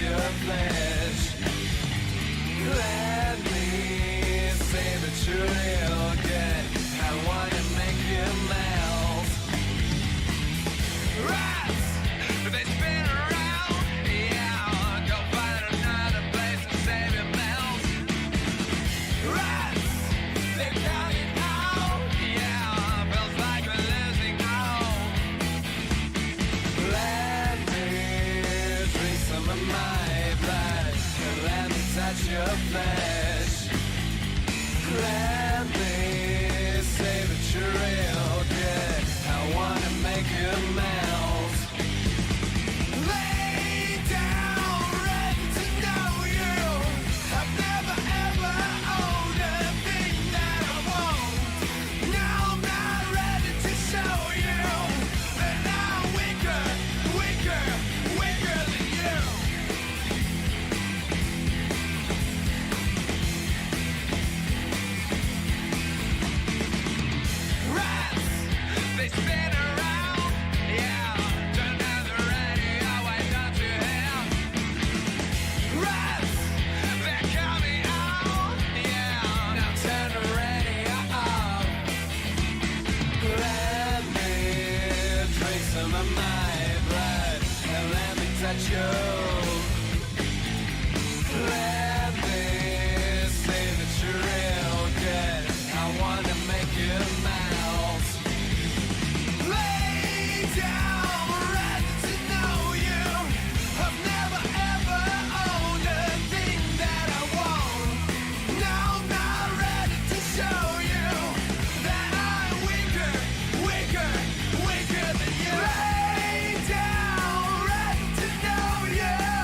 your flesh. Let me say that you're real good. I wanna make you melt. Rats, they spin around. Yeah, go find another place to save your melt. Rats, they're coming out. Yeah, feels like we're losing hope. Let me drink some of my blood and let me touch your flesh. Let me say that you're real good. I wanna make you melt. Lay down, ready to know you. I've never ever owned a thing that I want. Now I'm not ready to show you that I'm weaker, weaker, weaker than you. Rats, they spin around. Yeah, turn down the radio, why don't you hear? Rats, they're coming out. Yeah, now turn the radio off. Let me drink some of my blood and let me touch you. Let me say that you're real good. I wanna make you melt. Lay down, ready to know you. I've never ever owned a thing that I want. Now I'm not ready to show you that I'm weaker, weaker, weaker than you. Lay down, ready to know you.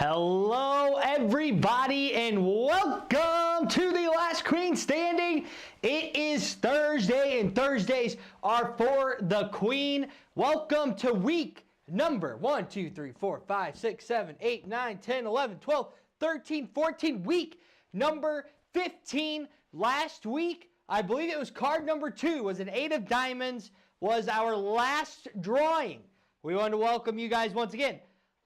Hello, everybody, and welcome to the Last Queen Standing. It is Thursday, and Thursdays are for the Queen. Welcome to week number 1, 2, 3, 4, 5, 6, 7, 8, 9, 10, 11, 12, 13, 14, week number 15. Last week, I believe it was card number 2, was an 8 of diamonds, was our last drawing. We want to welcome you guys once again.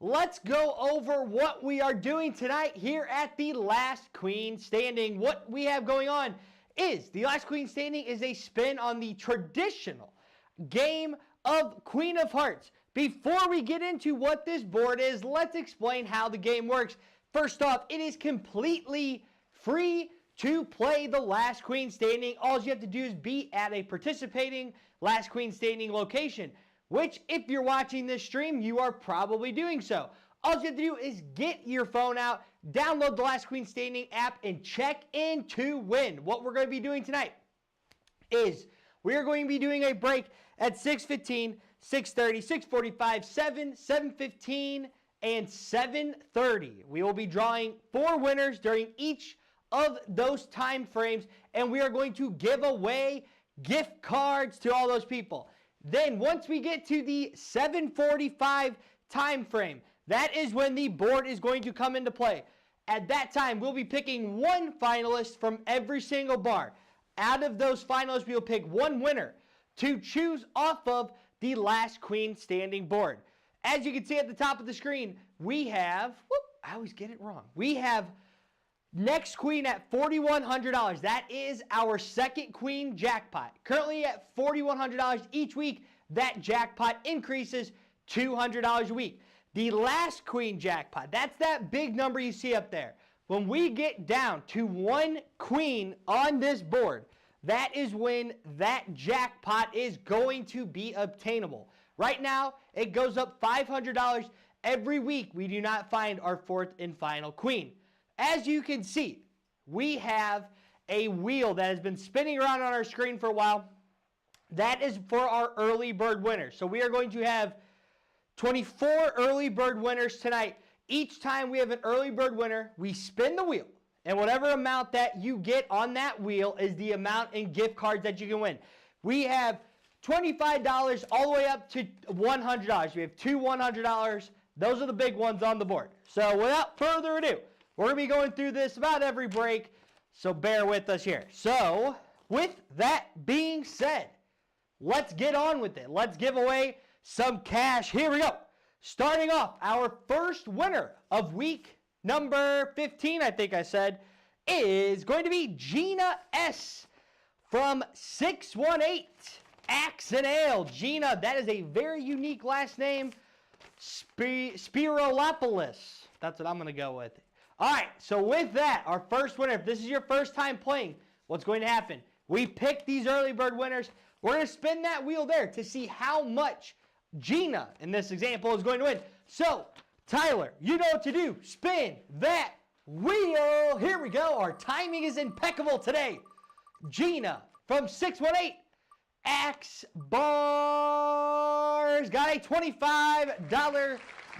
Let's go over what we are doing tonight here at the Last Queen Standing. What we have going on is the Last Queen Standing is a spin on the traditional game of Queen of Hearts. Before we get into what this board is, let's explain how the game works. First off, it is completely free to play the Last Queen Standing. All you have to do is be at a participating Last Queen Standing location, which if you're watching this stream, you are probably doing so. All you have to do is get your phone out, download the Last Queen Standing app, and check in to win. What we're going to be doing tonight is we are going to be doing a break at 6:15, 6:30, 6:45, 7, 7:15, and 7:30. We will be drawing 4 winners during each of those time frames, and we are going to give away gift cards to all those people. Then once we get to the 7:45 time frame, that is when the board is going to come into play. At that time, we'll be picking one finalist from every single bar. Out of those finalists, we'll pick one winner to choose off of the Last Queen Standing board. As you can see at the top of the screen, we have, I always get it wrong. We have next queen at $4,100. That is our second queen jackpot. Currently at $4,100 each week, that jackpot increases $200 a week. The last queen jackpot, that's that big number you see up there. When we get down to 1 queen on this board, that is when that jackpot is going to be obtainable. Right now, it goes up $500 every week. We do not find our 4th and final queen. As you can see, we have a wheel that has been spinning around on our screen for a while. That is for our early bird winners. So we are going to have 24 early bird winners tonight. Each time we have an early bird winner, we spin the wheel. And whatever amount that you get on that wheel is the amount in gift cards that you can win. We have $25 all the way up to $100. We have 2 $100. Those are the big ones on the board. So without further ado, we're going to be going through this about every break, so bear with us here. So, with that being said, let's get on with it. Let's give away some cash. Here we go. Starting off, our first winner of week number 15, I think I said, is going to be Gina S. from 618 Axe and Ale. Gina, that is a very unique last name. Spirolopoulos. That's what I'm going to go with. All right, so with that, our first winner, if this is your first time playing, what's going to happen? We pick these early bird winners. We're going to spin that wheel there to see how much Gina, in this example, is going to win. So, Tyler, you know what to do. Spin that wheel. Here we go. Our timing is impeccable today. Gina from 618 Axe Bars got a $25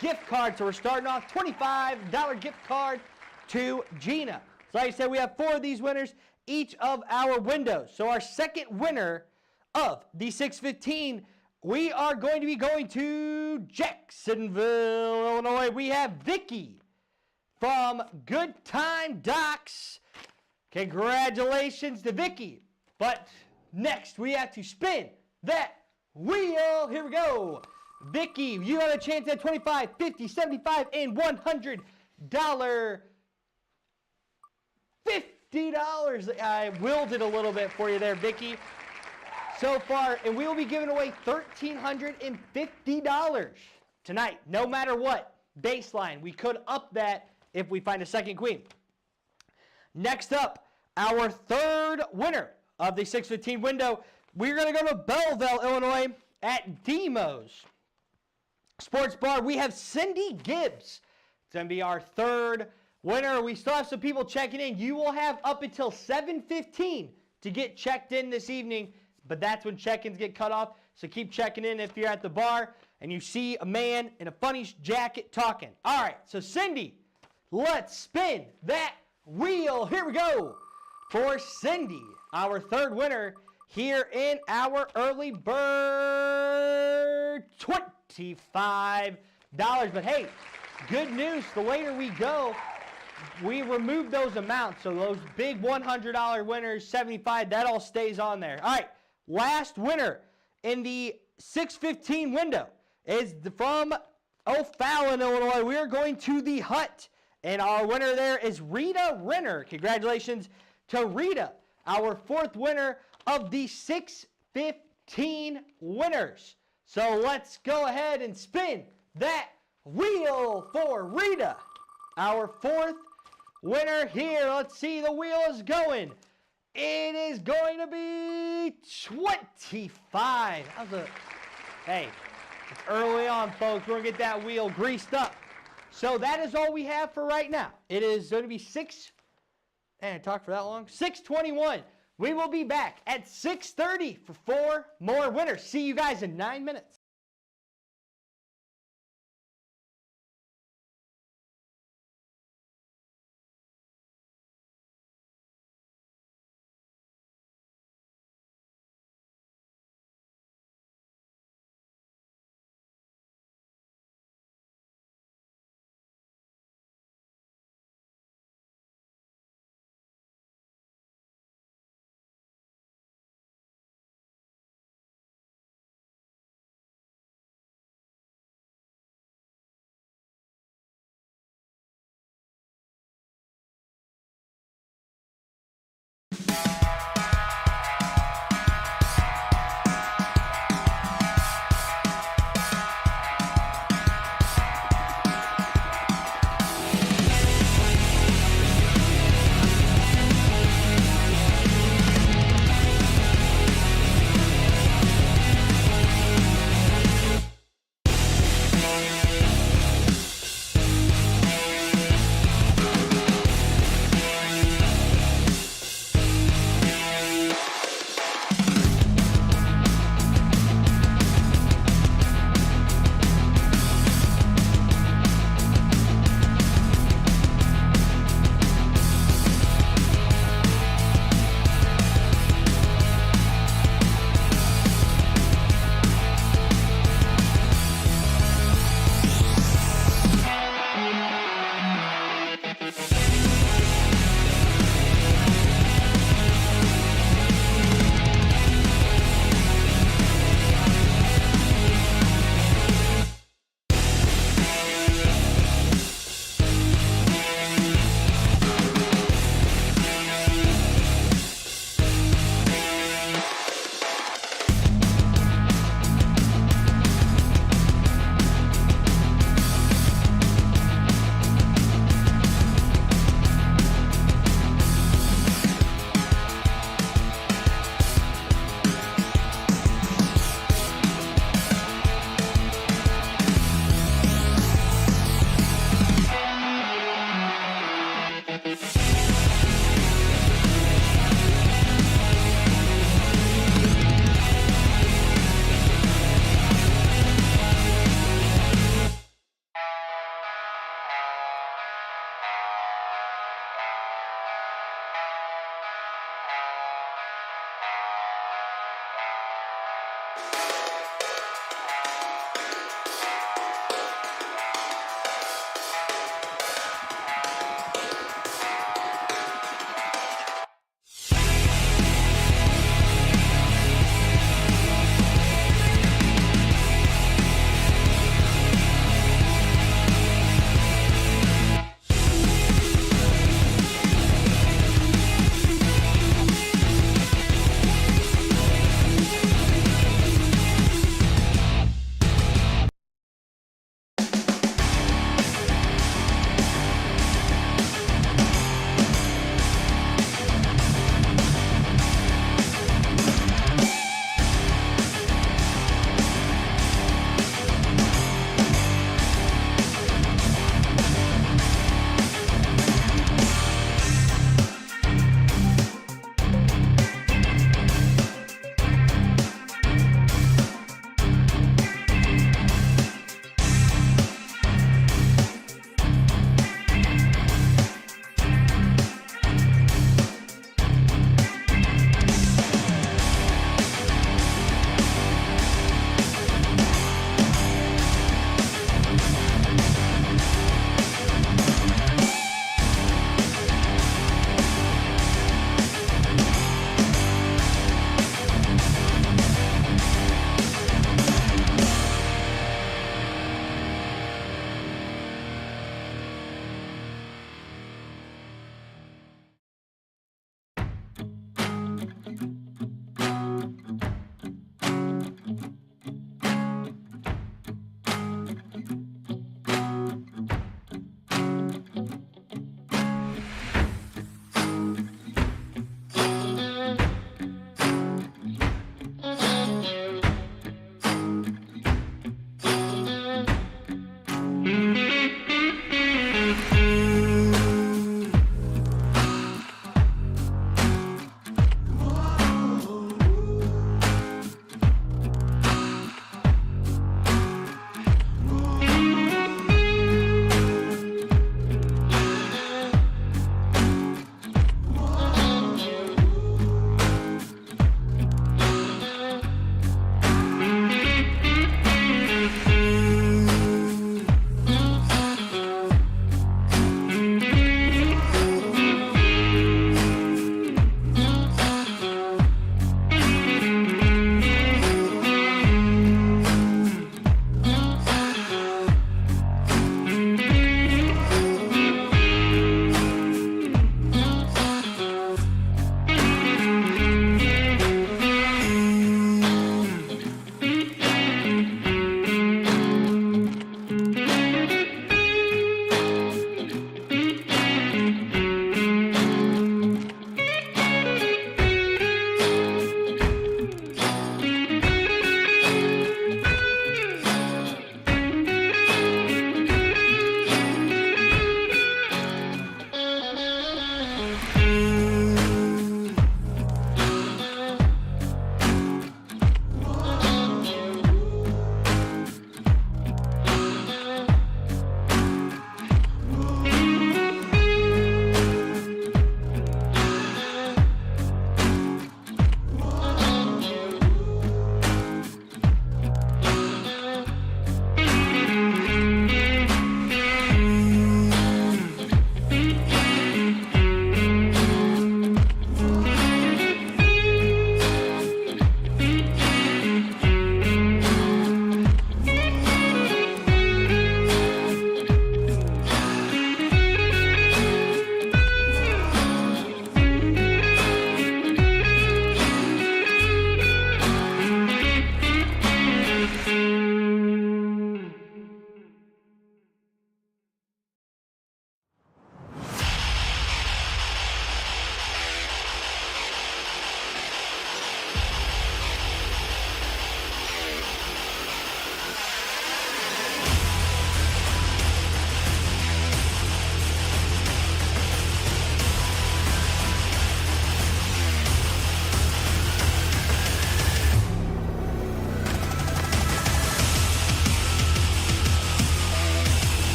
gift card. So we're starting off $25 gift card to Gina. So like I said, we have 4 of these winners each of our windows. So our second winner of the 615, we are going to be going to Jacksonville, Illinois. We have Vicky from Good Time Docks. Congratulations to Vicky. But next we have to spin that wheel. Here we go. Vicky, you have a chance at $25, $50, $75, and $100. $50. I willed it a little bit for you there, Vicky. So far, and we will be giving away $1,350 tonight, no matter what. Baseline. We could up that if we find a second queen. Next up, our third winner of the 615 window, we're going to go to Belleville, Illinois at Demos Sports Bar. We have Cindy Gibbs. It's going to be our third winner. We still have some people checking in. You will have up until 7:15 to get checked in this evening, but that's when check-ins get cut off. So keep checking in if you're at the bar. and you see a man in a funny jacket talking. All right, so Cindy, let's spin that wheel. Here we go. For Cindy, our third winner here in our early bird, $25. But hey, good news, the later we go, we removed those amounts. So those big $100 winners, 75, that all stays on there. All right, last winner in the 615 window is from O'Fallon, Illinois. We are going to the Hut, and our winner there is Rita Renner. Congratulations to Rita, our fourth winner of the 615 winners. So let's go ahead and spin that wheel for Rita, our fourth winner here. Let's see, the wheel is going. It is going to be 25. Hey, it's early on, folks. We're going to get that wheel greased up. So that is all we have for right now. It is going to be 6:21. We will be back at 6:30 for 4 more winners. See you guys in 9 minutes.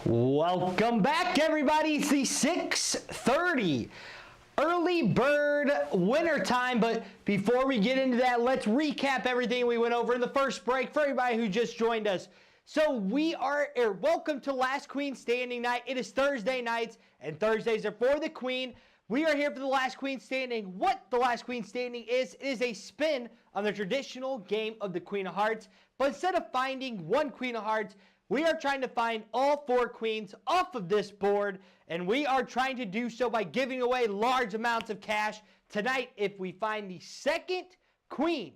Welcome back, everybody. It's the 6:30 early bird winter time. But before we get into that, let's recap everything we went over in the first break for everybody who just joined us. So welcome to Last Queen Standing night. It is Thursday nights, and Thursdays are for the Queen. We are here for the Last Queen Standing. What the Last Queen Standing is a spin on the traditional game of the Queen of Hearts. But instead of finding one Queen of Hearts, we are trying to find all four queens off of this board, and we are trying to do so by giving away large amounts of cash. Tonight, if we find the second queen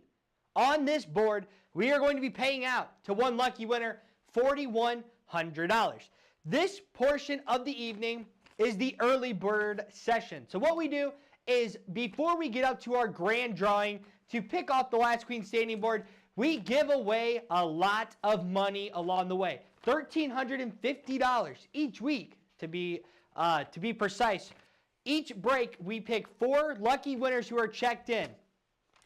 on this board, we are going to be paying out to one lucky winner $4,100. This portion of the evening is the early bird session. So what we do is before we get up to our grand drawing to pick off the Last Queen Standing board, we give away a lot of money along the way. $1,350 each week to be precise. Each break, we pick 4 lucky winners who are checked in.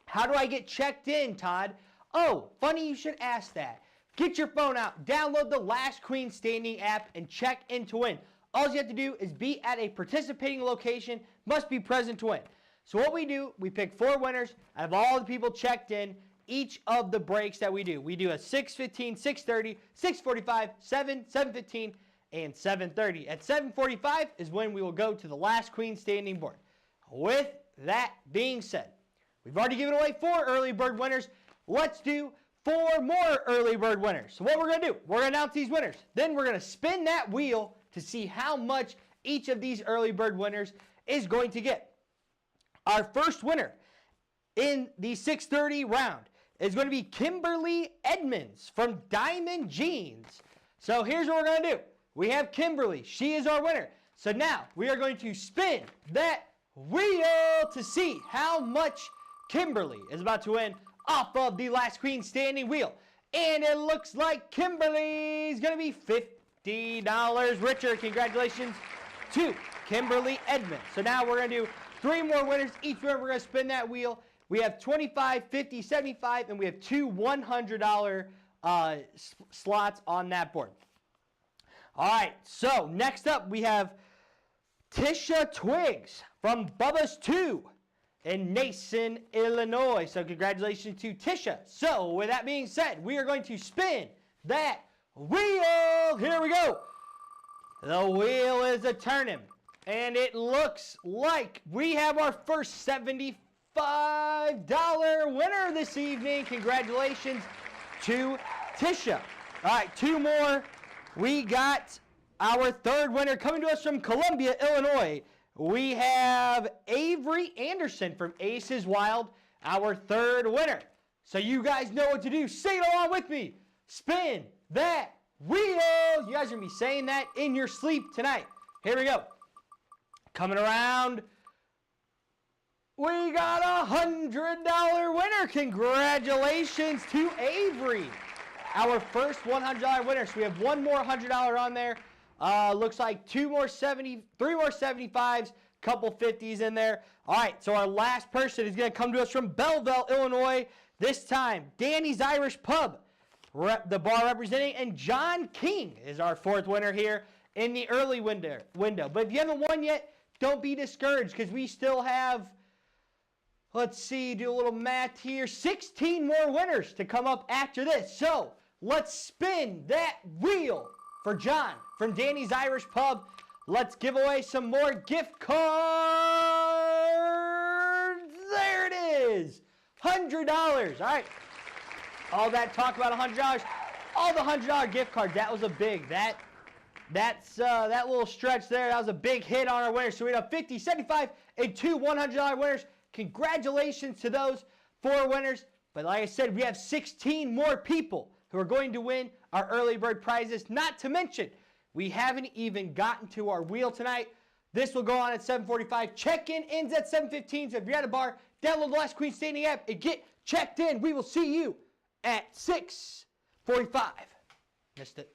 How do I get checked in, Todd? Oh, funny you should ask that. Get your phone out, download the Last Queen Standing app, and check in to win. All you have to do is be at a participating location, must be present to win. So what we do, we pick 4 winners out of all the people checked in each of the breaks that we do. We do a 6:15, 6:30, 6:45, 7, 7:15, and 7:30. At 7:45 is when we will go to the Last Queen Standing board. With that being said, we've already given away 4 early bird winners. Let's do 4 more early bird winners. So what we're going to do, we're going to announce these winners. Then we're going to spin that wheel to see how much each of these early bird winners is going to get. Our first winner in the 6:30 round is going to be Kimberly Edmonds from Diamond Jeans. So here's what we're going to do. We have Kimberly. She is our winner. So now we are going to spin that wheel to see how much Kimberly is about to win off of the Last Queen Standing wheel. And it looks like Kimberly is going to be $50 richer. Congratulations to Kimberly Edmonds. So now we're going to do 3 more winners. Each winner, we're going to spin that wheel. We have 25, 50, 75, and we have 2 $100 slots on that board. All right, so next up we have Tisha Twiggs from Bubba's 2 in Nason, Illinois. So congratulations to Tisha. So with that being said, we are going to spin that wheel. Here we go. The wheel is a turning, and it looks like we have our first $75 winner this evening. Congratulations to Tisha. All right, 2 more. We got our third winner coming to us from Columbia, Illinois. We have Avery Anderson from Aces Wild, our third winner. So you guys know what to do. Say it along with me. Spin that wheel. You guys are going to be saying that in your sleep tonight. Here we go. Coming around. We got a $100 winner. Congratulations to Avery. Our first $100 winner. So we have 1 more $100 on there. Looks like 3 more 75s, couple 50s in there. All right, so our last person is going to come to us from Belleville, Illinois. This time, Danny's Irish Pub, the bar representing, and John King is our 4th winner here in the early window. But if you haven't won yet, don't be discouraged because we still have, let's see, do a little math here, 16 more winners to come up after this. So let's spin that wheel for John from Danny's Irish Pub. Let's give away some more gift cards. There it is. $100. All right. All that talk about $100. All the $100 gift cards. That was a big, that little stretch there, that was a big hit on our winners. So we have 50, 75, and 2 $100 winners. Congratulations to those 4 winners. But like I said, we have 16 more people who are going to win our early bird prizes. Not to mention, we haven't even gotten to our wheel tonight. This will go on at 7:45. Check-in ends at 7:15. So if you're at a bar, download the Last Queen Standing app and get checked in. We will see you at 6:45. Missed it.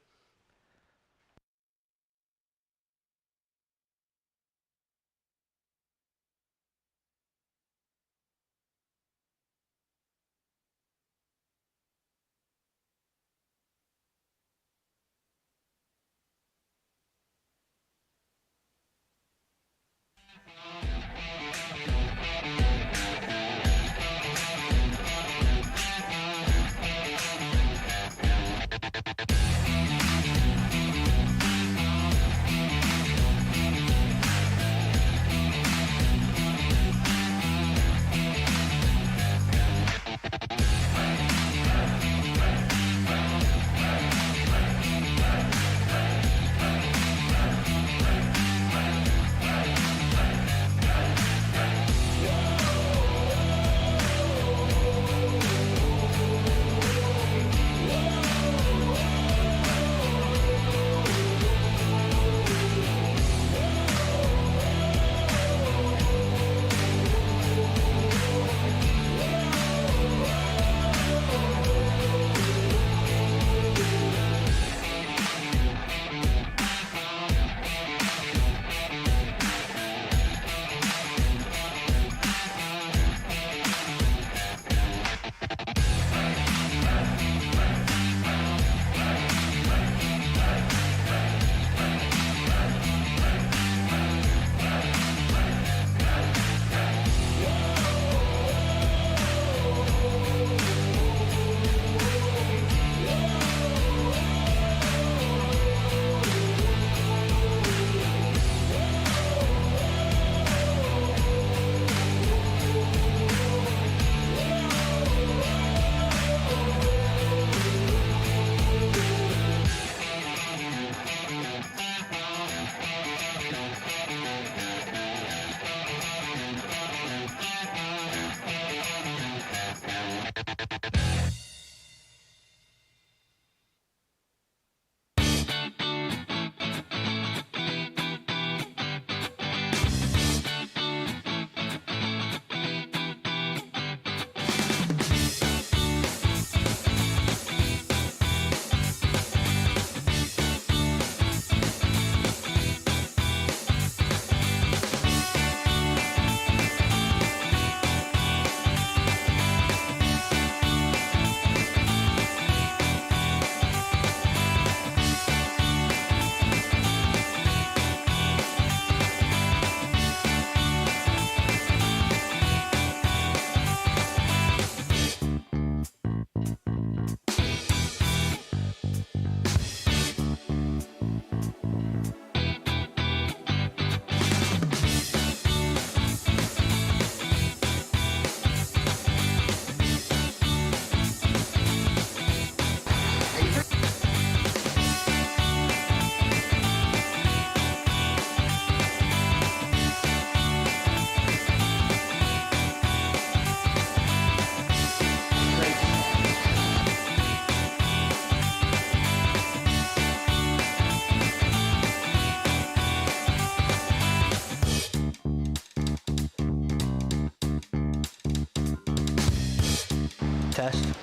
test.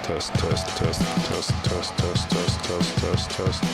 Test, test, test, test, test, test, test, test, test, test.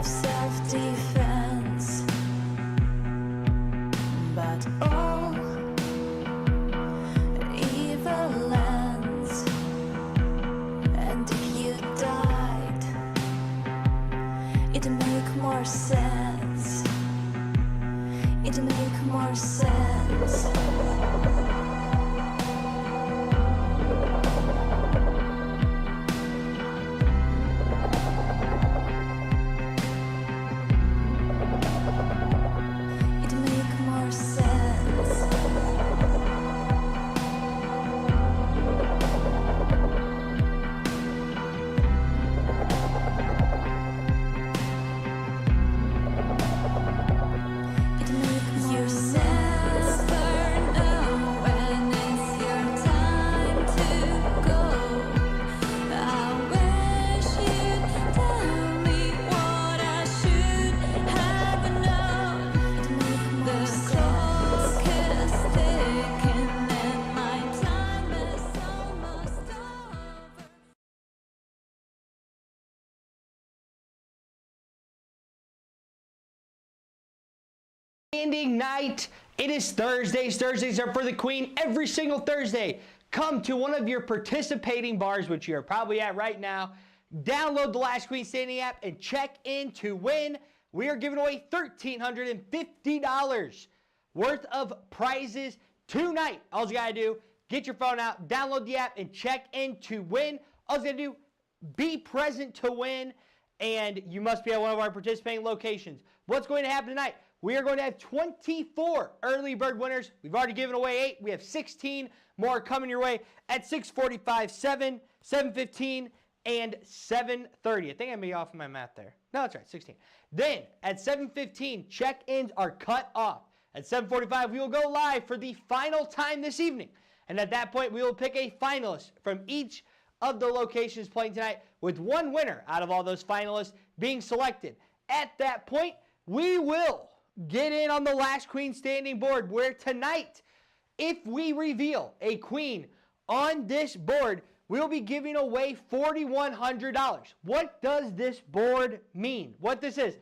of self-defense. But all evil ends, and if you died, it'd make more sense. It'd make more sense. Standing night. It is Thursdays. Thursdays are for the Queen every single Thursday. Come to one of your participating bars, which you're probably at right now. Download the Last Queen Standing app and check in to win. We are giving away $1,350 worth of prizes tonight. All you gotta do, get your phone out, download the app, and check in to win. All you gotta do, be present to win, and you must be at one of our participating locations. What's going to happen tonight? We are going to have 24 early bird winners. We've already given away 8. We have 16 more coming your way at 6:45, 7, 7:15, and 7:30. I think I may be off my math there. No, that's right, 16. Then at 7:15, check-ins are cut off. At 7:45, we will go live for the final time this evening. And at that point, we will pick a finalist from each of the locations playing tonight, with one winner out of all those finalists being selected. At that point, we will get in on the Last Queen Standing board, where tonight, if we reveal a queen on this board, we'll be giving away $4,100. What does this board mean? What this is,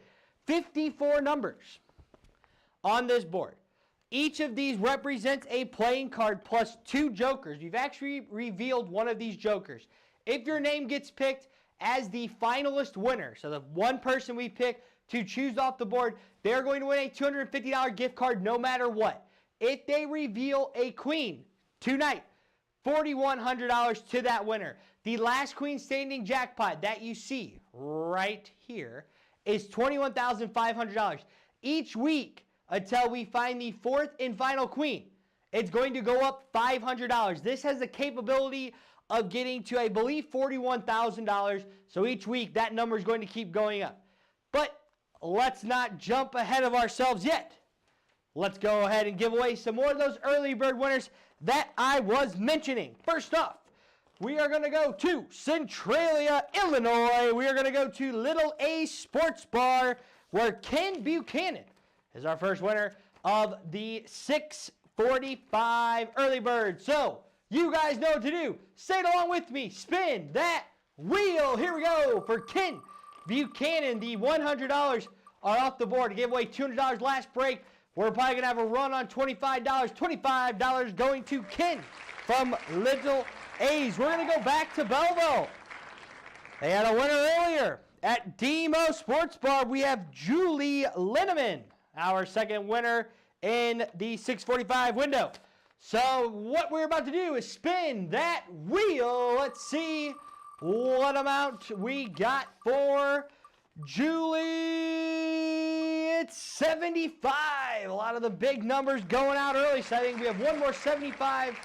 54 numbers on this board. Each of these represents a playing card plus 2 jokers. You've actually revealed one of these jokers. If your name gets picked as the finalist winner, so the one person we pick to choose off the board, they're going to win a $250 gift card no matter what. If they reveal a queen tonight, $4,100 to that winner. The Last Queen Standing jackpot that you see right here is $21,500. Each week until we find the 4th and final queen, it's going to go up $500. This has the capability of getting to, I believe, $41,000. So each week that number is going to keep going up. But let's not jump ahead of ourselves yet. Let's go ahead and give away some more of those early bird winners that I was mentioning. First off, we are going to go to Centralia, Illinois. We are going to go to Little A Sports Bar, where Ken Buchanan is our first winner of the 6:45 early bird. So you guys know what to do. Say it along with me. Spin that wheel. Here we go for Ken Buchanan. The $100 are off the board. To give away $200 last break. We're probably going to have a run on $25. $25 going to Ken from Little A's. We're going to go back to Belleville. They had a winner earlier. At Demo Sports Bar, we have Julie Linneman, our second winner in the 6:45 window. So what we're about to do is spin that wheel. Let's see what amount we got for Julie. It's 75. A lot of the big numbers going out early, so I think we have one more 75.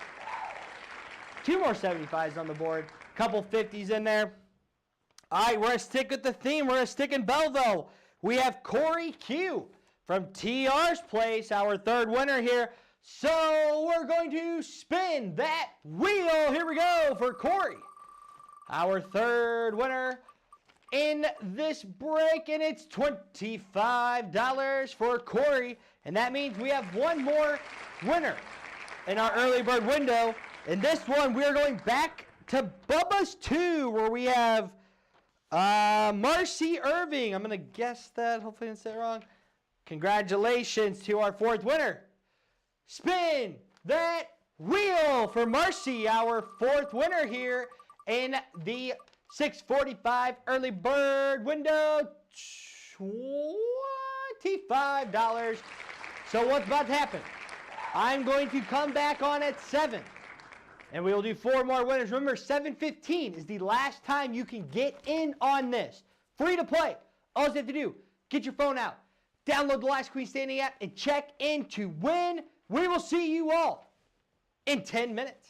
2 more 75s on the board. A couple 50s in there. All right, we're going to stick with the theme. We're going to stick in Belleville. We have Corey Q from TR's Place, our third winner here. So we're going to spin that wheel. Here we go for Corey, our third winner in this break, and it's $25 for Corey. And that means we have one more winner in our early bird window. In this one, we are going back to Bubba's 2, where we have Marcy Irving. I'm going to guess that. Hopefully I didn't say it wrong. Congratulations to our fourth winner. Spin that wheel for Marcy, our fourth winner here in the 6:45 early bird window. $25. So what's about to happen? I'm going to come back on at 7. And we will do 4 more winners. Remember, 7:15 is the last time you can get in on this. Free to play. All you have to do, get your phone out, download the Last Queen Standing app, and check in to win. We will see you all in 10 minutes.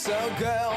So girl,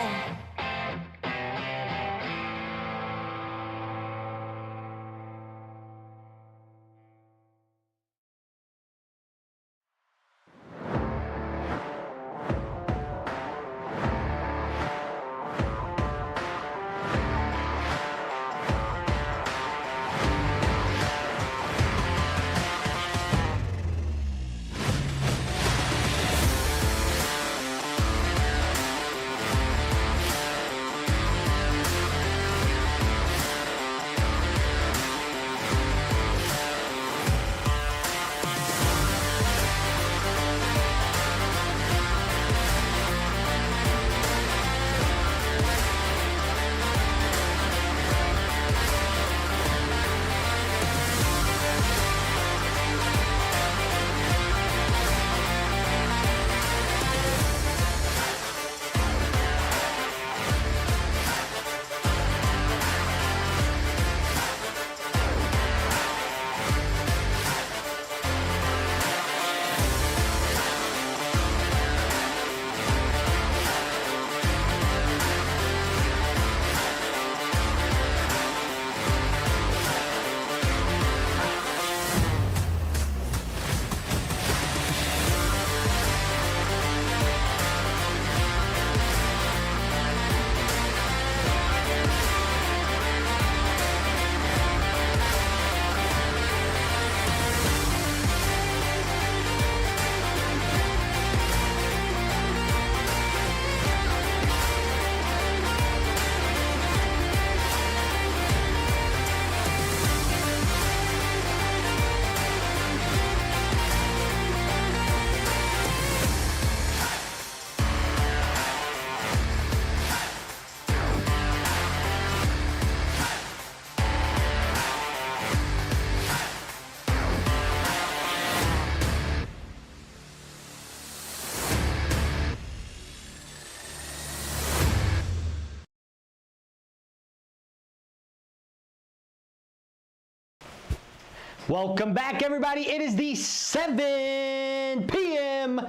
Welcome back, everybody. It is the 7 p.m.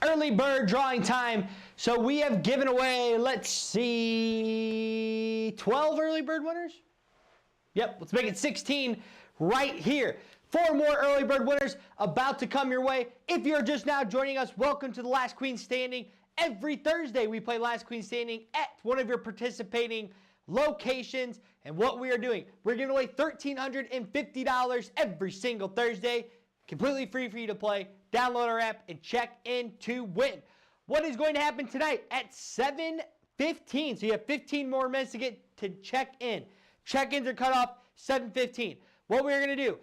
early bird drawing time. So we have given away, let's see, 12 early bird winners? Yep, let's make it 16 right here. 4 more early bird winners about to come your way. If you're just now joining us, welcome to the Last Queen Standing. Every Thursday, we play Last Queen Standing at one of your participating locations. And what we are doing, we're giving away $1,350 every single Thursday. Completely free for you to play. Download our app and check in to win. What is going to happen tonight at 7:15? So you have 15 more minutes to get to check in. Check-ins are cut off 7:15. What we're going to do,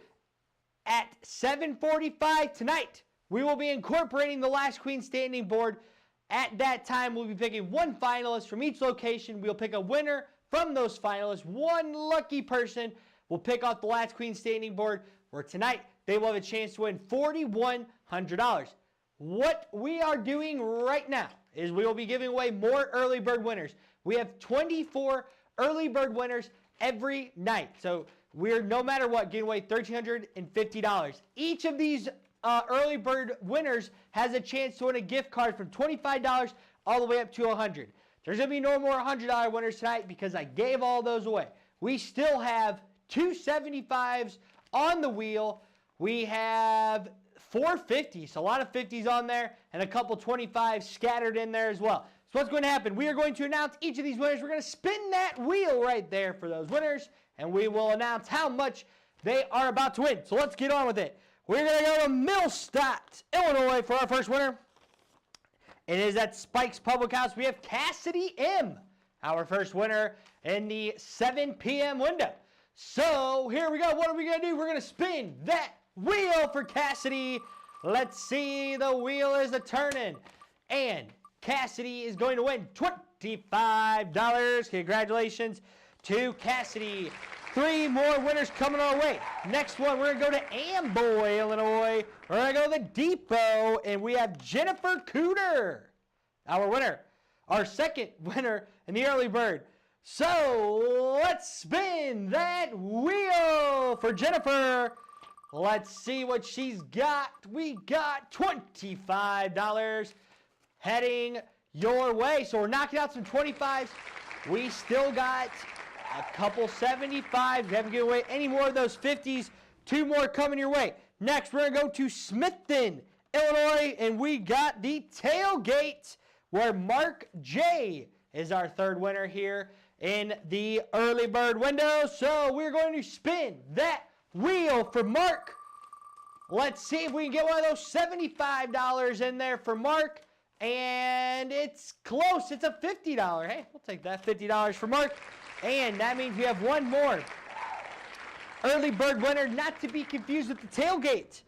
at 7:45 tonight, we will be incorporating the Last Queen Standing board. At that time, we'll be picking one finalist from each location. We'll pick a winner from those finalists. One lucky person will pick off the Last Queen Standing board, where tonight they will have a chance to win $4,100. What we are doing right now is we will be giving away more early bird winners. We have 24 early bird winners every night. So we're, no matter what, giving away $1,350. Each of these early bird winners has a chance to win a gift card from $25 all the way up to $100. There's going to be no more $100 winners tonight because I gave all those away. We still have 2 75s on the wheel. We have 4 50s, so a lot of 50s on there, and a couple 25s scattered in there as well. So what's going to happen? We are going to announce each of these winners. We're going to spin that wheel right there for those winners, and we will announce how much they are about to win. So let's get on with it. We're going to go to Millstadt, Illinois for our first winner. It is at Spike's Public House. We have Cassidy M., our first winner in the 7 p.m. window. So here we go. What are we going to do? We're going to spin that wheel for Cassidy. Let's see. The wheel is a-turning. And Cassidy is going to win $25. Congratulations to Cassidy. 3 more winners coming our way. Next one, we're going to go to Amboy, Illinois. We're going to go to the Depot, and we have Jennifer Cooter, our winner, our second winner in the early bird. So let's spin that wheel for Jennifer. Let's see what she's got. We got $25 heading your way. So we're knocking out some 25s. We still got a couple 75s. We haven't given away any more of those 50s. 2 more coming your way. Next, we're going to go to Smithton, Illinois, and we got the tailgate where Mark J is our 3rd winner here in the early bird window. So we're going to spin that wheel for Mark. Let's see if we can get one of those $75 in there for Mark. And it's close. It's a $50. Hey, we'll take that $50 for Mark. And that means we have one more early bird winner, not to be confused with the tailgate.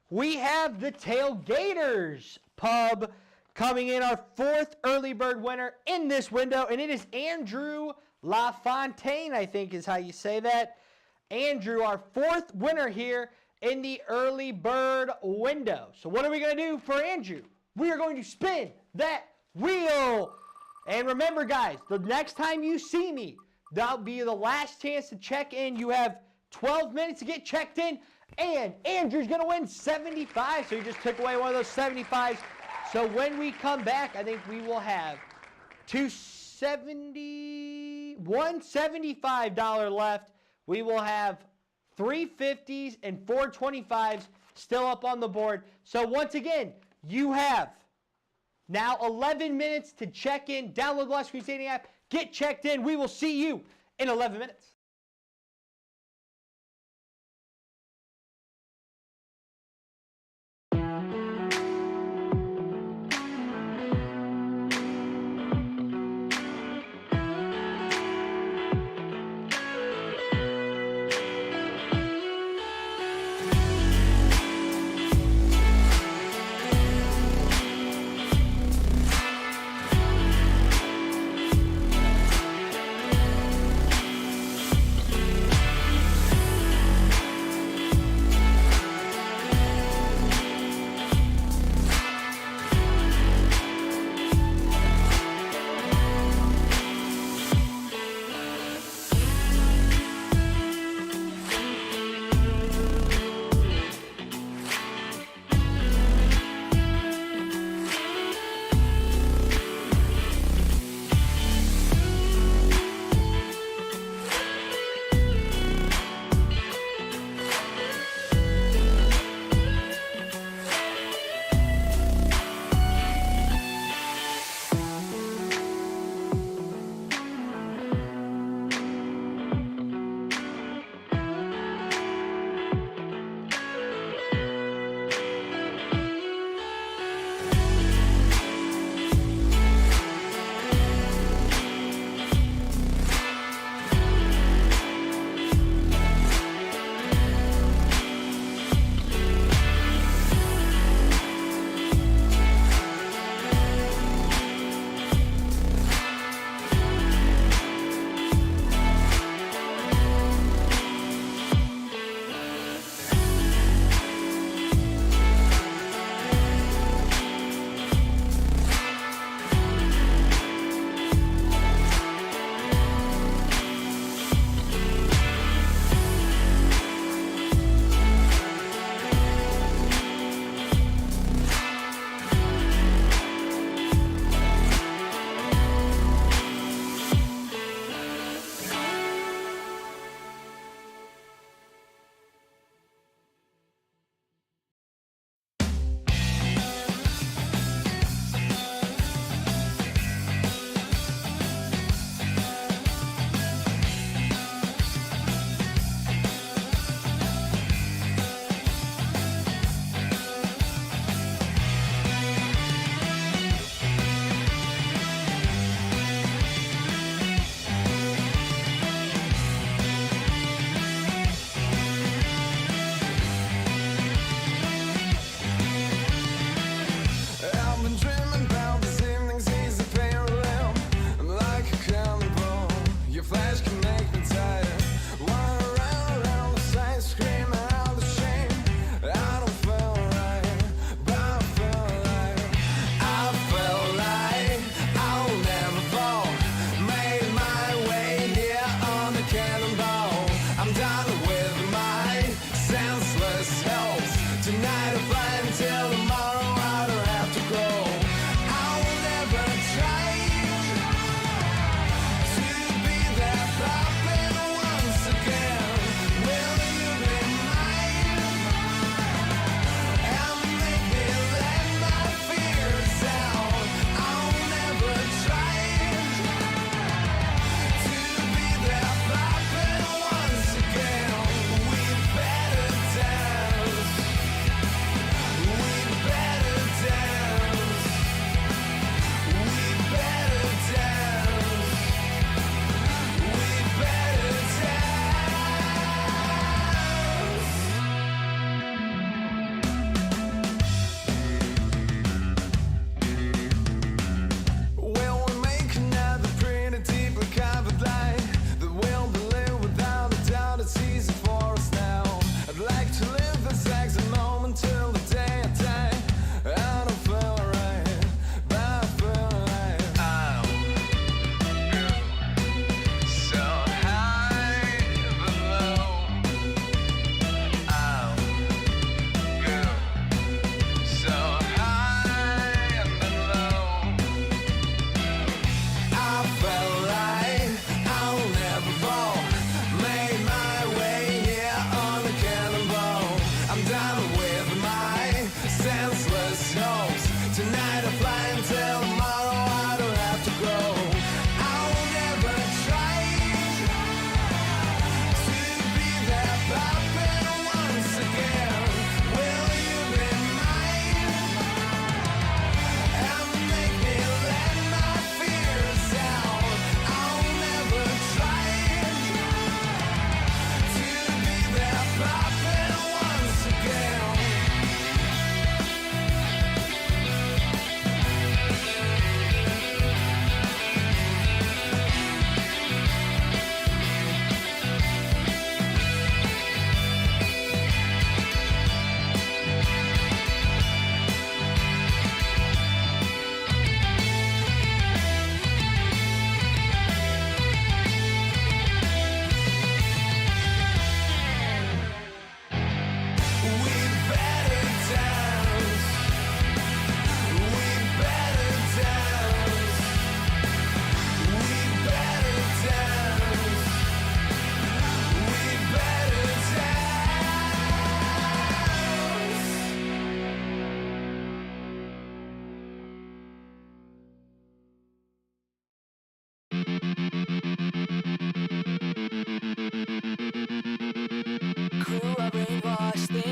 We have the Tailgaters Pub coming in, our 4th early bird winner in this window. And it is Andrew LaFontaine, I think is how you say that. Andrew, our 4th winner here in the early bird window. So what are we going to do for Andrew? We are going to spin that wheel. And remember, guys, the next time you see me, that'll be the last chance to check in. You have 12 minutes to get checked in. And Andrew's going to win 75. So you just took away one of those 75s. So when we come back, I think we will have $175 left. We will have 3 50s and 4 25s still up on the board. So once again, you have now 11 minutes to check in. Download the Last Queen Standing app. Get checked in. We will see you in 11 minutes.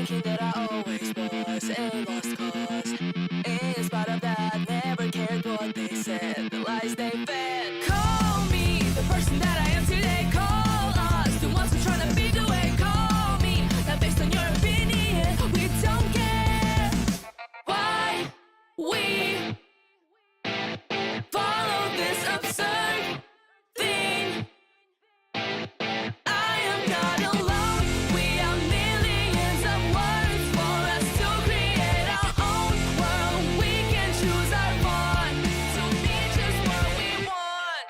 thinking that I always was a lost cause. In spite of that, never cared what they said, the lies they fed. Call me the person that I am today. Call us the ones who trying to feed the way. Call me not based on your opinion. We don't care why we follow this absurd thing. I am not alone. We are millions of words for us to create our own world. We can choose our fun to be just what we want.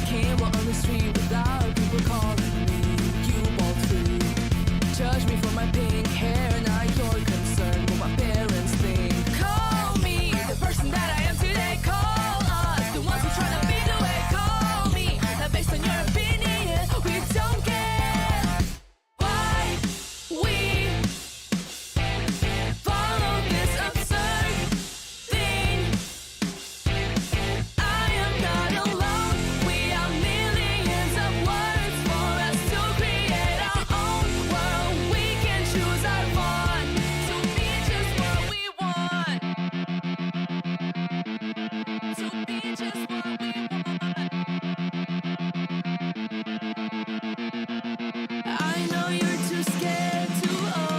Can't walk on the street without people calling me you both free. Judge me for my pink hair, not your concern what my parents think. Call me the person that I am today. Call us the ones who try to be the way. Call me not based on your opinion. We don't care why we follow this absurd thing. I am not alone. We are millions of words for us to create our own world. We can choose our fun to be just what we want. To be just what we want. I know you're too scared to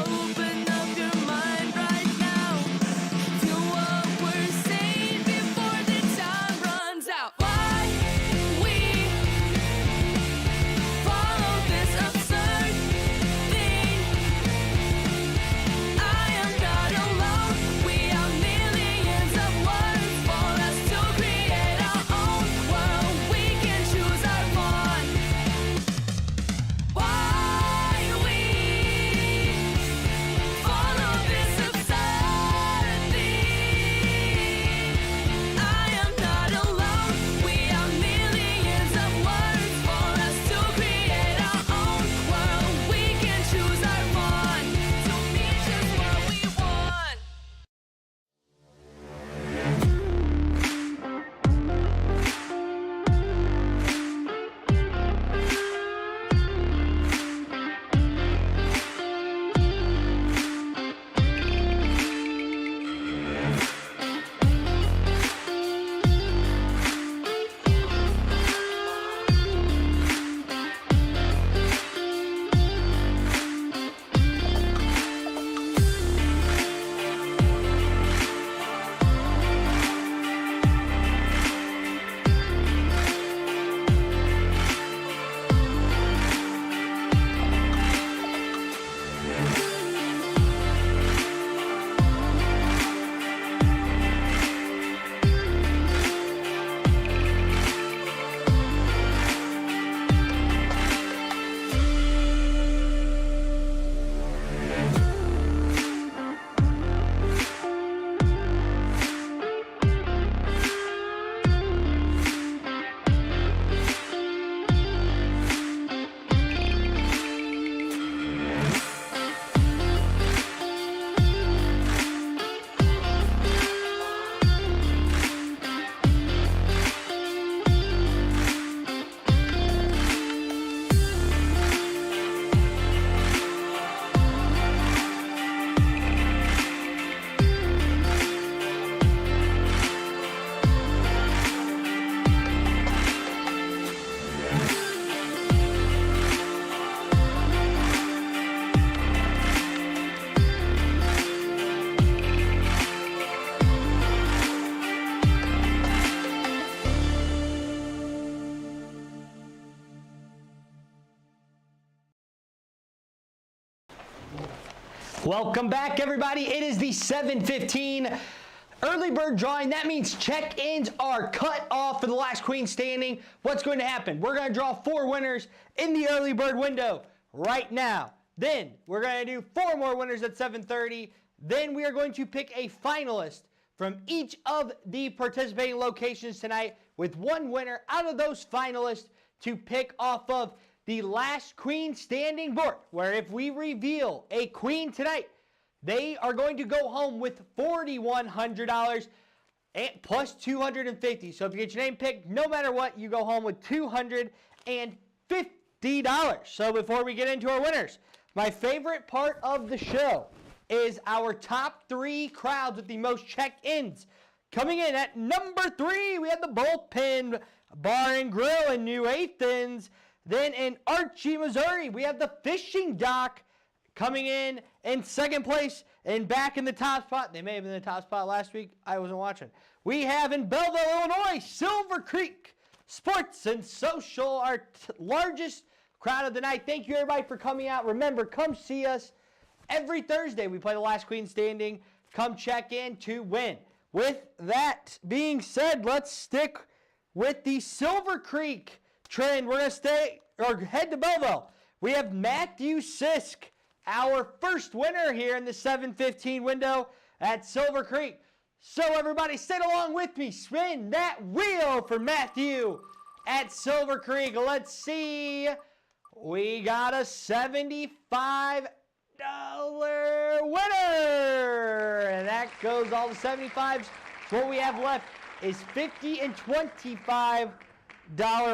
open up your mind right now. Feel what we're saying before the time runs out. Why we follow this absurd thing. I am not alone. We are millions of words for us to create our own world. We can choose our fun. Why we follow this absurd thing. I am not alone. We are millions of words for us to create our own world. We can choose our fun to be just what we want. Welcome back, everybody. It is the 7:15 early bird drawing. That means check-ins are cut off for the last queen standing. What's going to happen? We're going to draw 4 winners in the early bird window right now. Then we're going to do 4 more winners at 7:30. Then we are going to pick a finalist from each of the participating locations tonight, with 1 winner out of those finalists to pick off of the last queen standing board, where if we reveal a queen tonight, they are going to go home with $4,100 and plus $250. So if you get your name picked, no matter what, you go home with $250. $50. So before we get into our winners, my favorite part of the show is our top 3 crowds with the most check-ins. Coming in at number 3, we have the Bullpen Bar and Grill in New Athens. Then in Archie, Missouri, we have the Fishing Dock coming in second place and back in the top spot. They may have been in the top spot last week. I wasn't watching. We have in Belleville, Illinois, Silver Creek Sports and Social, our largest crowd of the night. Thank you, everybody, for coming out. Remember, come see us every Thursday. We play the Last Queen Standing. Come check in to win. With that being said, let's stick with the Silver Creek trend. We're going to head to Belleville. We have Matthew Sisk, our first winner here in the 7:15 window at Silver Creek. So everybody, sit along with me. Spin that wheel for Matthew at Silver Creek. Let's see. We got a $75 winner. And that goes all the 75s. What we have left is $50 and $25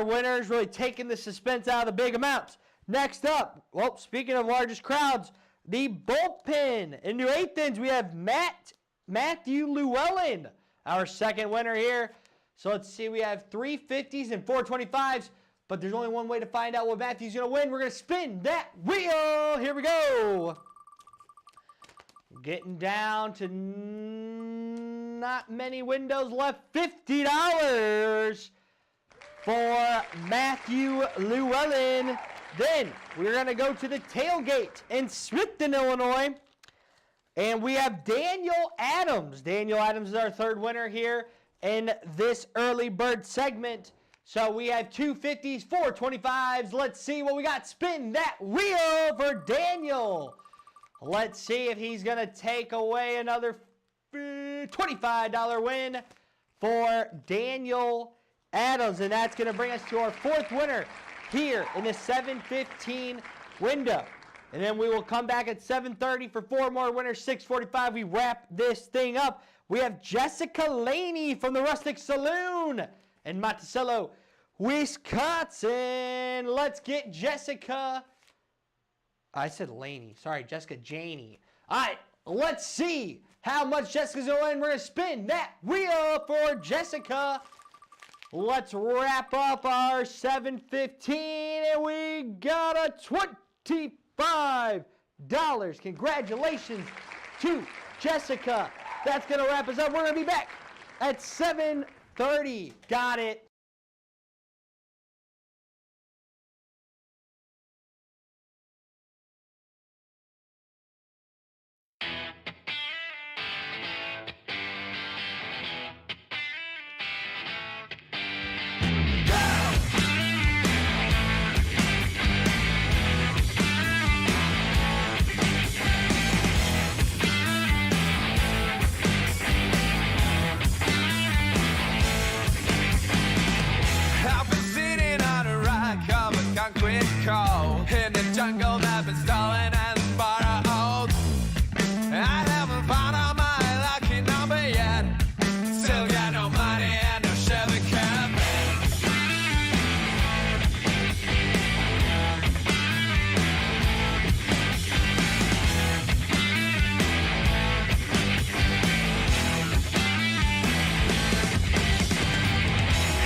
winners, really taking the suspense out of the big amounts. Next up, well, speaking of largest crowds, the Bullpen in New Athens, we have Matthew Llewellyn, our second winner here. So let's see, we have 3 50s and 4 25s, but there's only one way to find out what Matthew's going to win. We're going to spin that wheel. Here we go. Getting down to not many windows left. $50 for Matthew Llewellyn. Then we're going to go to the tailgate in Smithton, Illinois. And we have Daniel Adams. Daniel Adams is our third winner here in this early bird segment. So we have 2 50s, 4 25s. Let's see what we got. Spin that wheel for Daniel. Let's see if he's going to take away another $25 win for Daniel Adams. And that's going to bring us to our fourth winner here in the 7:15 window. And then we will come back at 7:30 for 4 more winners. 6:45, we wrap this thing up. We have Jessica Laney from the Rustic Saloon in Monticello, Wisconsin. Let's get Jessica. I said Laney. Sorry, Jessica Janey. All right, let's see how much Jessica's going to win. We're going to spin that wheel for Jessica. Let's wrap up our 7:15, and we got a $25. Congratulations to Jessica. That's going to wrap us up. We're going to be back at 7:30. Got it. I've been sitting on a rock of a concrete cold in the jungle that's been stolen and borrowed. I haven't found out my lucky number yet. Still got no money and no Chevy cab.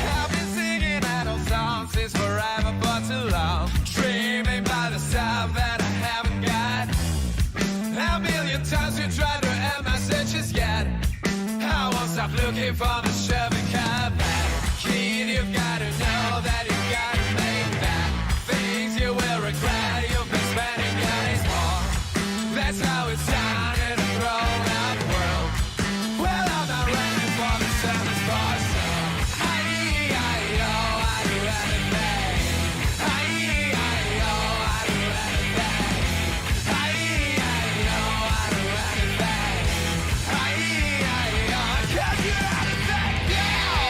I've been singing idle songs since forever for too long, dreaming by the stuff that I haven't got. A million times you tried to end messages yet. I won't stop looking for the Chevy cab. Kid, you've got to know that you've got to make that. Things you will regret, you've been spending your days for. That's how it's done in a grown-up world. Well, I'm not ready for the service for some. I-E-I-O, I do anything. I-E-I-O, I do anything. I-E-I-O, I do anything. I-E-I-O, 'cause you're anything, yeah.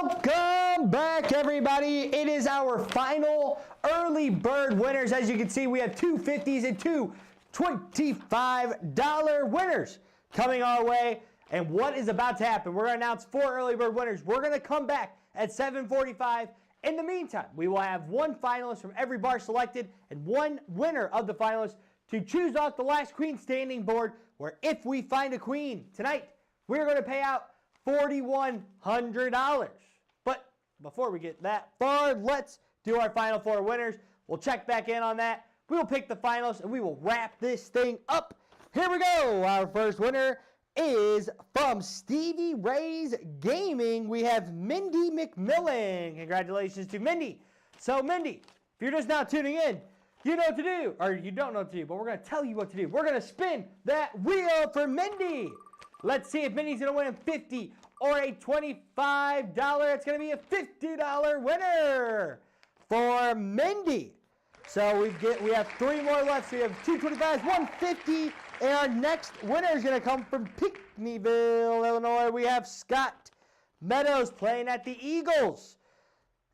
Welcome back, everybody. It is our final early bird winners. As you can see, we have two 50s and two $25 winners coming our way. And what is about to happen? We're going to announce 4 early bird winners. We're going to come back at 7:45. In the meantime, we will have one finalist from every bar selected and one winner of the finalists to choose off the last queen standing board, where if we find a queen tonight, we're going to pay out $4,100. But before we get that far, let's do our final 4 winners. We'll check back in on that. We will pick the finalists and we will wrap this thing up. Here we go. Our first winner is from Stevie Ray's Gaming. We have Mindy McMillan. Congratulations to Mindy. So Mindy, if you're just now tuning in, you know what to do, or you don't know what to do, but we're going to tell you what to do. We're going to spin that wheel for Mindy. Let's see if Mindy's going to win a $50 or a $25. It's going to be a $50 winner for Mindy. So we have 3 more left. So we have 2 $25s, 1 $50, and our next winner is going to come from Pinckneyville, Illinois. We have Scott Meadows playing at the Eagles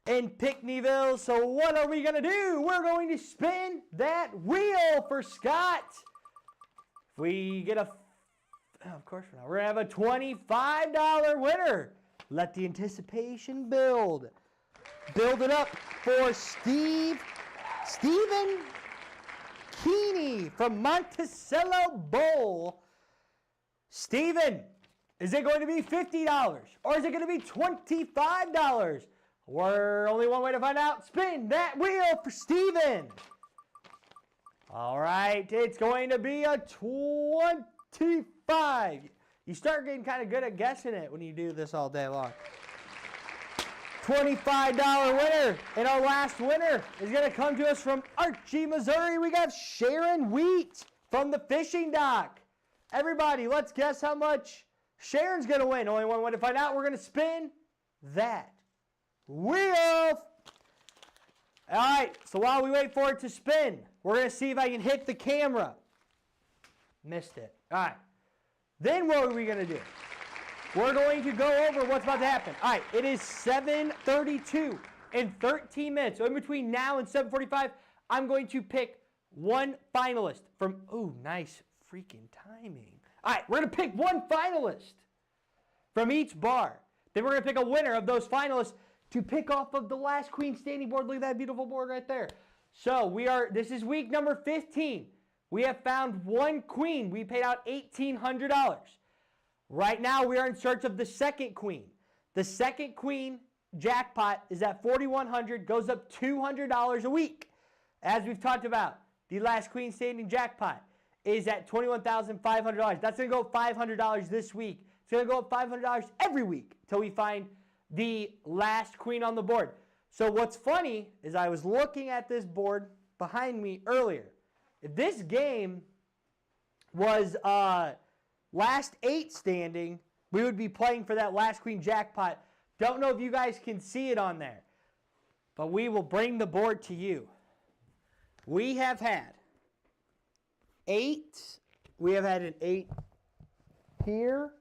in Pinckneyville. So what are we going to do? We're going to spin that wheel for Scott. If we get of course we're not. We're going to have a $25 winner. Let the anticipation build. Build it up for Stephen Keeney from Monticello Bowl. Steven, is it going to be $50 or is it going to be $25? We're only one way to find out. Spin that wheel for Steven. All right, it's going to be a $25. You start getting kind of good at guessing it when you do this all day long. $25 winner. And our last winner is going to come to us from Archie, Missouri. We got Sharon Wheat from the fishing dock. Everybody, let's guess how much Sharon's going to win. Only one way to find out. We're going to spin that wheel. All right, so while we wait for it to spin, we're going to see if I can hit the camera. Missed it. All right. Then what are we going to do? We're going to go over what's about to happen. All right, it is 7:32 in 13 minutes. So in between now and 7:45, I'm going to pick one finalist from, ooh, nice freaking timing. All right, we're going to pick one finalist from each bar. Then we're going to pick a winner of those finalists to pick off of the last queen standing board. Look at that beautiful board right there. So this is week number 15. We have found one queen. We paid out $1,800. Right now, we are in search of the second queen. The second queen jackpot is at $4,100, goes up $200 a week. As we've talked about, the last queen standing jackpot is at $21,500. That's going to go up $500 this week. It's going to go up $500 every week until we find the last queen on the board. So what's funny is I was looking at this board behind me earlier. If this game was last 8 standing, we would be playing for that last queen jackpot. Don't know if you guys can see it on there, but we will bring the board to you. We have had 8. We have had an 8 here,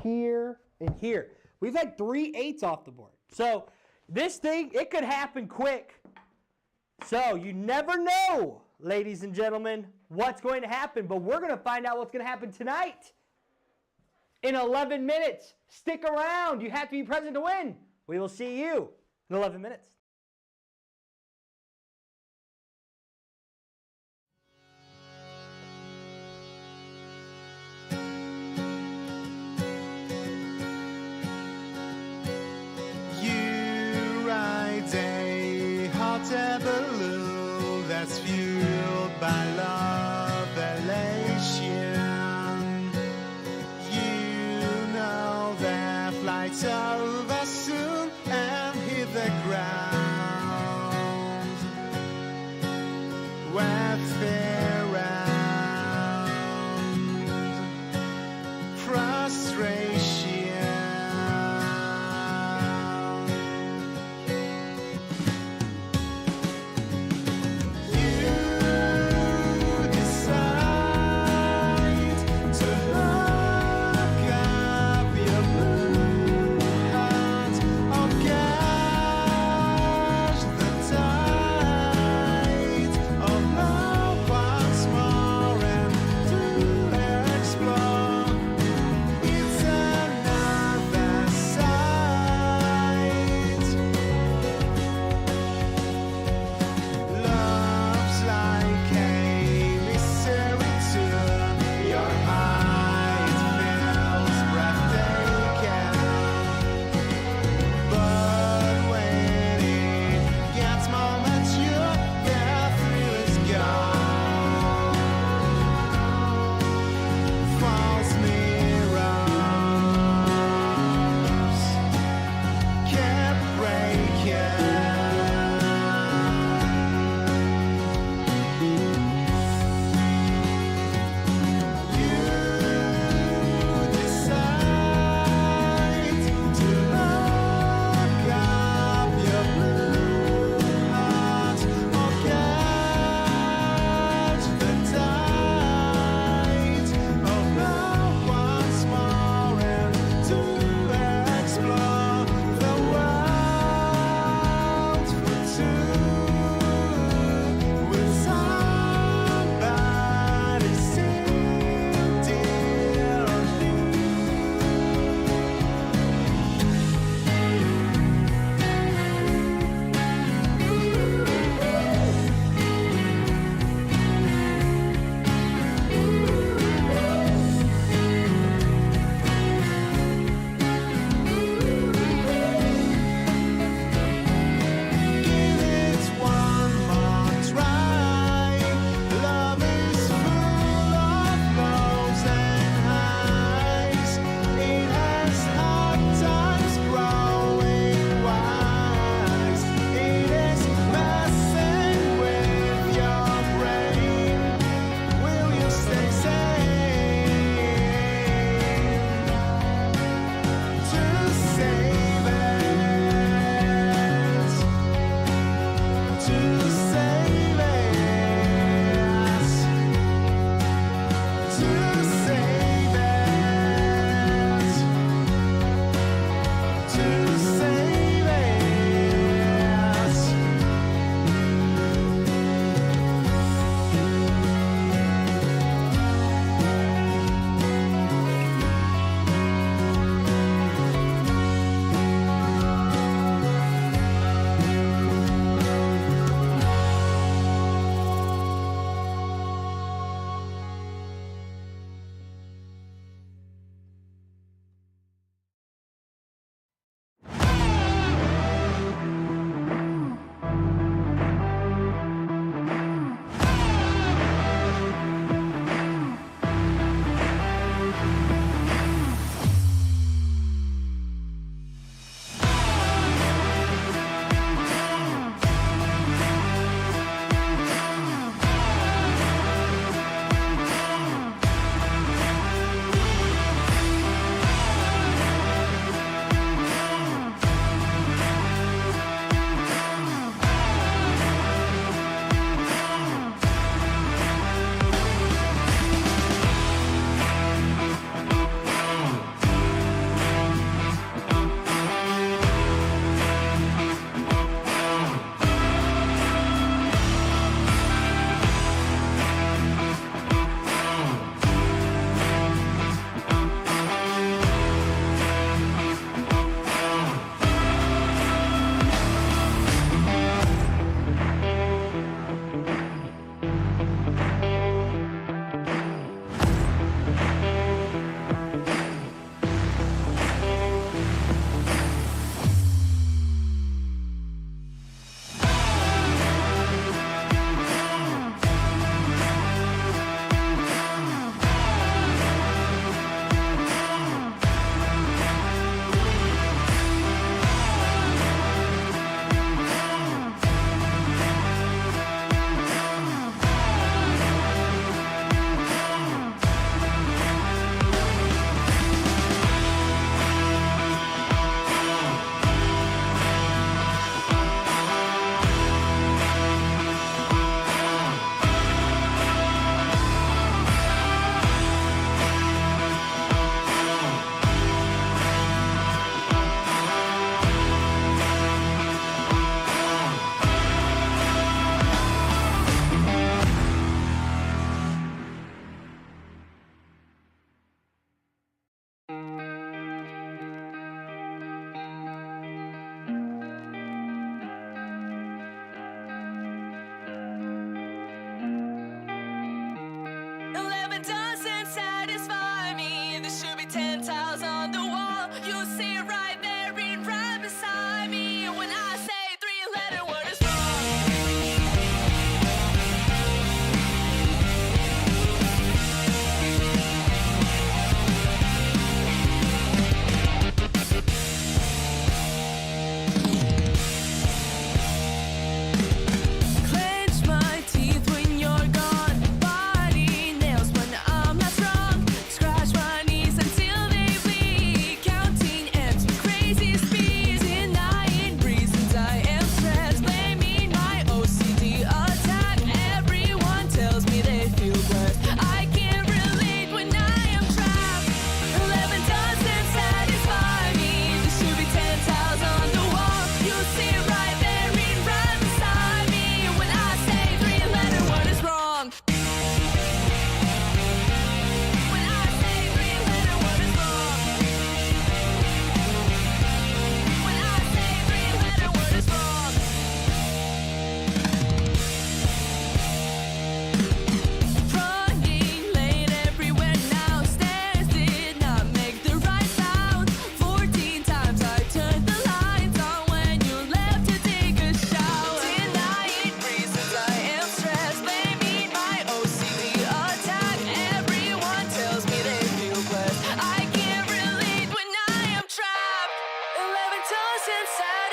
here, and here. We've had 3 8s off the board. So this thing, it could happen quick. So you never know, ladies and gentlemen, what's going to happen. But we're going to find out what's going to happen tonight in 11 minutes. Stick around. You have to be present to win. We will see you in 11 minutes. You ride a hot air balloon that's fueled by love elation. You know that flight's over soon and hit the ground with fear and frustration. You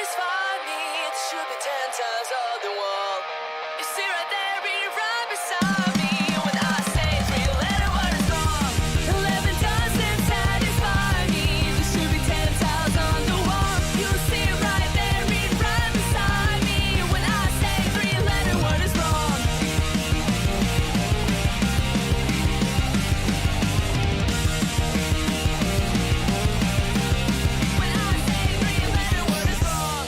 satisfy me. It should be 10 times on the wall. You see right there, being right beside me. When I say 3-letter word is wrong, 11 doesn't satisfy me. There should be 10 times on the wall. You see right there, being right beside me. When I say 3-letter word is wrong. When I say 3-letter word is wrong.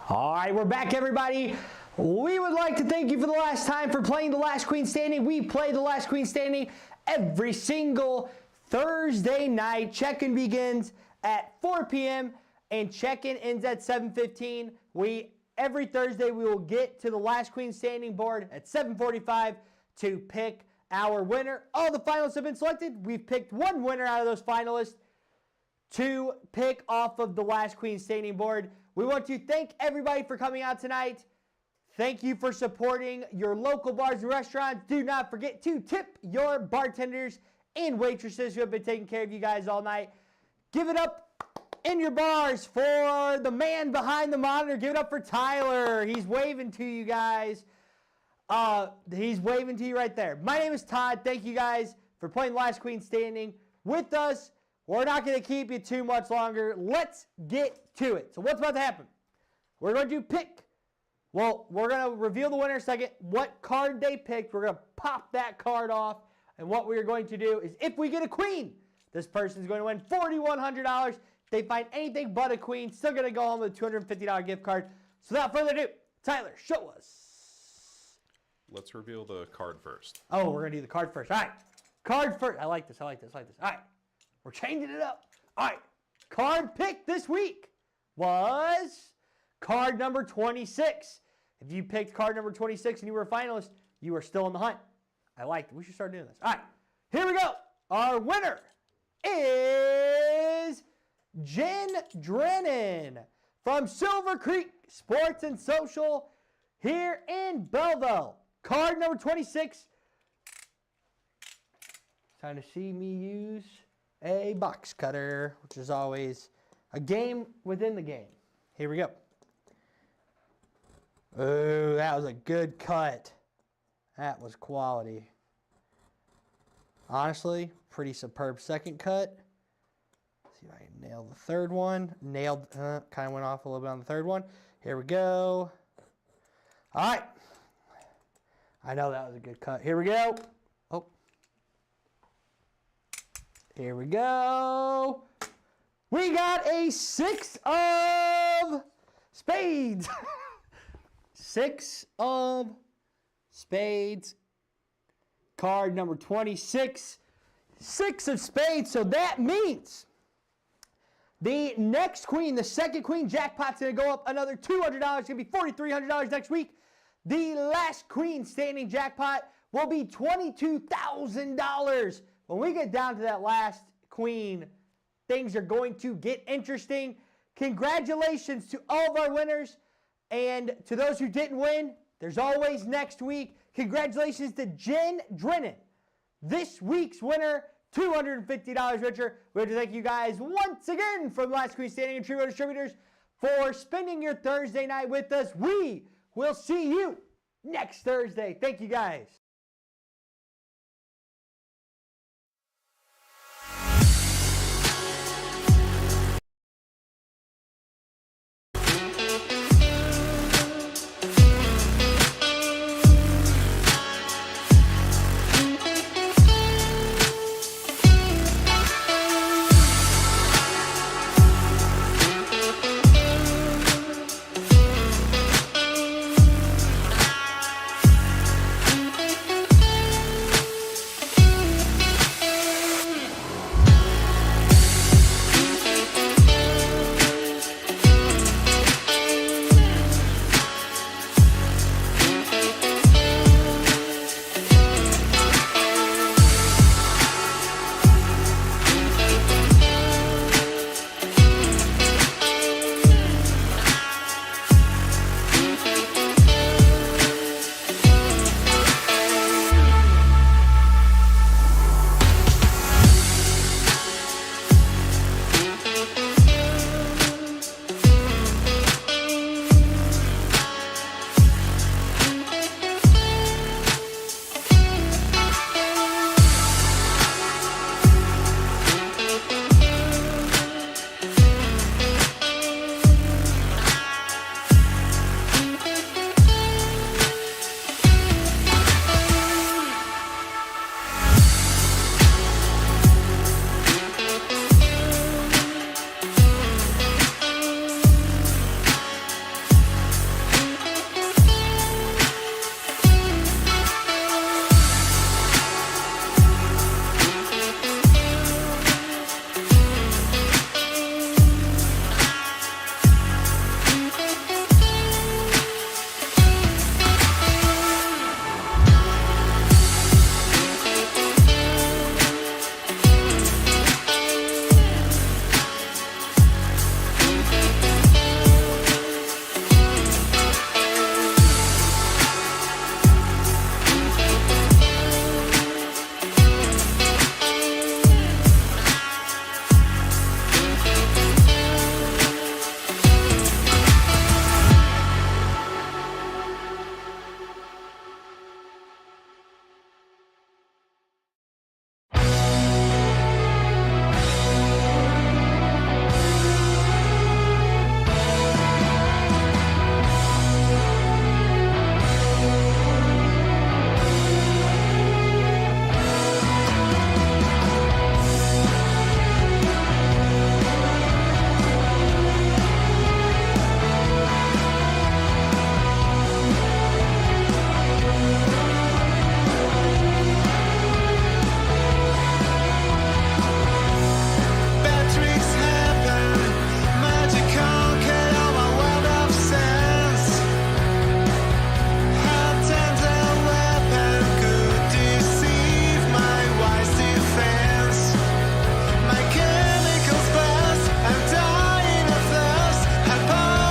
All right, we're back, everybody. We would like to thank you for the last time for playing The Last Queen Standing. We play The Last Queen Standing every single Thursday night. Check-in begins at 4 p.m. and check-in ends at 7:15. Every Thursday we will get to the Last Queen Standing board at 7:45 to pick our winner. All the finalists have been selected. We've picked one winner out of those finalists to pick off of the Last Queen Standing board. We want to thank everybody for coming out tonight. Thank you for supporting your local bars and restaurants. Do not forget to tip your bartenders and waitresses who have been taking care of you guys all night. Give it up in your bars for the man behind the monitor. Give it up for Tyler. He's waving to you guys. He's waving to you right there. My name is Todd. Thank you guys for playing Last Queen Standing with us. We're not going to keep you too much longer. Let's get to it. So what's about to happen? We're going to pick, well, we're going to reveal the winner in a second, what card they picked. We're going to pop that card off. And what we're going to do is if we get a queen, this person is going to win $4,100. If they find anything but a queen, still going to go home with a $250 gift card. So without further ado, Tyler, show us. Let's reveal the card first. Oh, we're going to do the card first. All right. Card first. I like this. I like this. I like this. All right. We're changing it up. All right. Card picked this week was card number 26. If you picked card number 26 and you were a finalist, you are still in the hunt. I like it. We should start doing this. All right. Here we go. Our winner is Jen Drennan from Silver Creek Sports and Social here in Belleville. Card number 26. Time to see me use a box cutter, which is always a game within the game. Here we go. Oh, that was a good cut. That was quality. Honestly, pretty superb second cut. Let's see if I can nail the third one. Nailed, kind of went off a little bit on the third one. Here we go. All right. I know that was a good cut. Here we go. Oh. Here we go. We got a 6 of spades. 6 of spades. Card number 26. 6 of spades. So that means the next queen, the second queen jackpot's going to go up another $200. It's going to be $4,300 next week. The last queen standing jackpot will be $22,000. When we get down to that last queen, things are going to get interesting. Congratulations to all of our winners. And to those who didn't win, there's always next week. Congratulations to Jen Drennan, this week's winner, $250 richer. We have to thank you guys once again from Last Queen Standing and True Distributors for spending your Thursday night with us. We will see you next Thursday. Thank you guys.